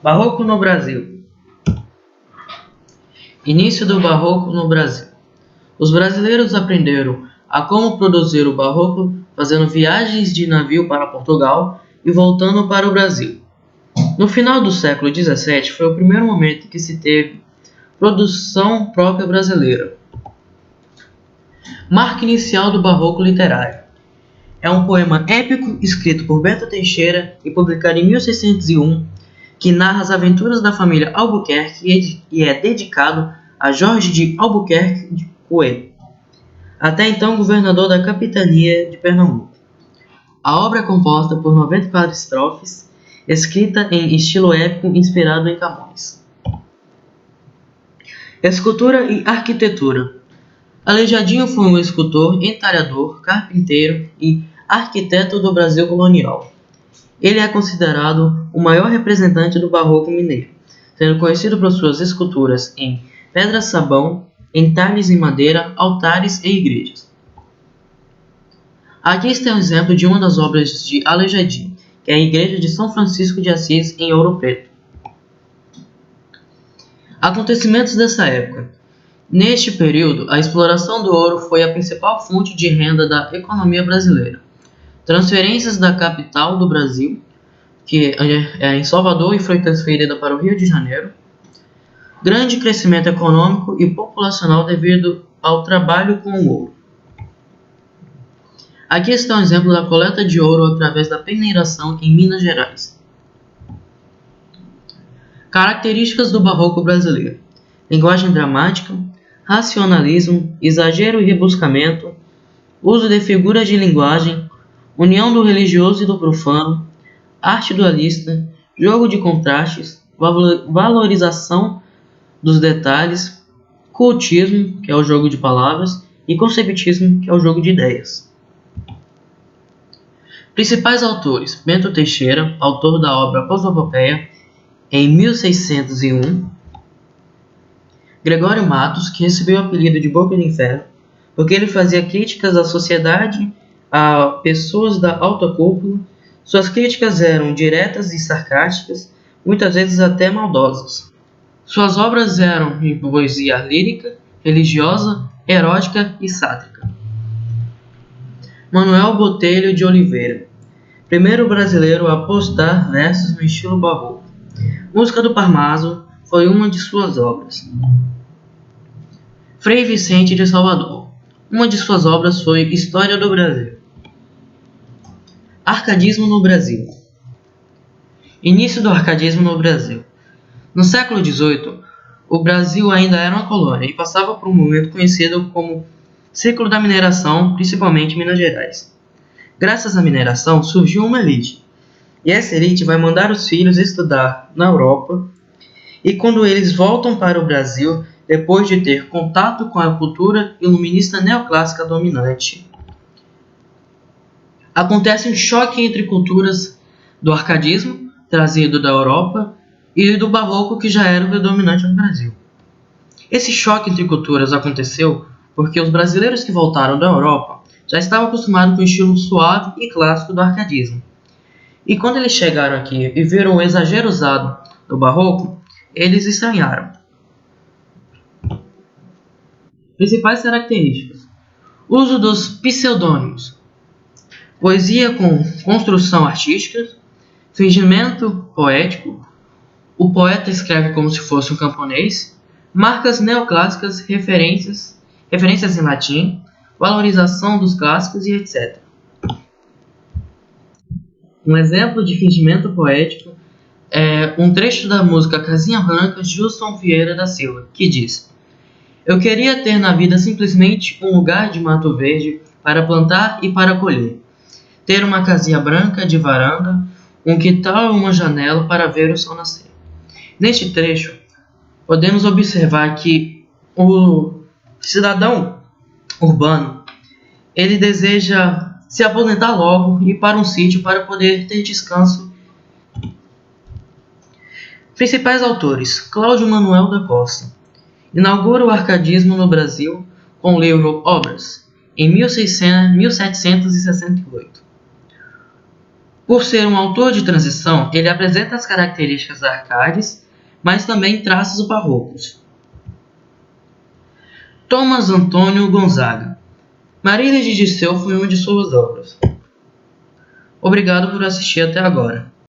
Barroco no Brasil. Início do Barroco no Brasil. Os brasileiros aprenderam a como produzir o barroco fazendo viagens de navio para Portugal e voltando para o Brasil. No final do século XVII foi o primeiro momento em que se teve produção própria brasileira. Marca inicial do Barroco literário. É um poema épico escrito por Bento Teixeira e publicado em 1601, que narra as aventuras da família Albuquerque e é dedicado a Jorge de Albuquerque de Coelho, até então governador da capitania de Pernambuco. A obra é composta por 94 estrofes, escrita em estilo épico inspirado em Camões. Escultura e arquitetura. Aleijadinho foi um escultor, entalhador, carpinteiro e arquiteto do Brasil colonial. Ele é considerado o maior representante do barroco mineiro, sendo conhecido por suas esculturas em pedra-sabão, entalhes em madeira, altares e igrejas. Aqui está um exemplo de uma das obras de Aleijadinho, que é a Igreja de São Francisco de Assis em Ouro Preto. Acontecimentos dessa época. Neste período, a exploração do ouro foi a principal fonte de renda da economia brasileira. Transferências da capital do Brasil, que é em Salvador e foi transferida para o Rio de Janeiro. Grande crescimento econômico e populacional devido ao trabalho com o ouro. Aqui está um exemplo da coleta de ouro através da peneiração em Minas Gerais. Características do Barroco brasileiro: linguagem dramática, racionalismo, exagero e rebuscamento, uso de figuras de linguagem, união do religioso e do profano, arte dualista, jogo de contrastes, valorização dos detalhes, cultismo, que é o jogo de palavras, e conceptismo, que é o jogo de ideias. Principais autores: Bento Teixeira, autor da obra Prosopopeia, em 1601. Gregório Matos, que recebeu o apelido de Boca do Inferno, porque ele fazia críticas à sociedade, a pessoas da alta cúpula. Suas críticas eram diretas e sarcásticas, muitas vezes até maldosas. Suas obras eram em poesia lírica, religiosa, erótica e sátrica. Manuel Botelho de Oliveira, primeiro brasileiro a postar versos no estilo barroco. Música do Parnaso foi uma de suas obras. Frei Vicente de Salvador. Uma de suas obras foi História do Brasil. Arcadismo no Brasil. Início do arcadismo no Brasil. No século XVIII, o Brasil ainda era uma colônia e passava por um momento conhecido como ciclo da mineração, principalmente em Minas Gerais. Graças à mineração, surgiu uma elite. E essa elite vai mandar os filhos estudar na Europa, e quando eles voltam para o Brasil, depois de ter contato com a cultura iluminista neoclássica dominante, acontece um choque entre culturas do arcadismo, trazido da Europa, e do barroco, que já era o predominante no Brasil. Esse choque entre culturas aconteceu porque os brasileiros que voltaram da Europa já estavam acostumados com o estilo suave e clássico do arcadismo. E quando eles chegaram aqui e viram o exagero usado do barroco, eles estranharam. Principais características: uso dos pseudônimos, poesia com construção artística, fingimento poético, o poeta escreve como se fosse um camponês, marcas neoclássicas, referências em latim, valorização dos clássicos e etc. Um exemplo de fingimento poético é um trecho da música Casinha Branca de Gilson Vieira da Silva, que diz: eu queria ter na vida simplesmente um lugar de mato verde para plantar e para colher. Ter uma casinha branca de varanda, um quintal e uma janela para ver o sol nascer. Neste trecho, podemos observar que o cidadão urbano, ele deseja se aposentar logo e ir para um sítio para poder ter descanso. Principais autores: Cláudio Manuel da Costa. Inaugura o arcadismo no Brasil com o livro Obras, em 1768. Por ser um autor de transição, ele apresenta as características arcades, mas também traços barrocos. Thomas Antônio Gonzaga. Marília de Dirceu foi uma de suas obras. Obrigado por assistir até agora.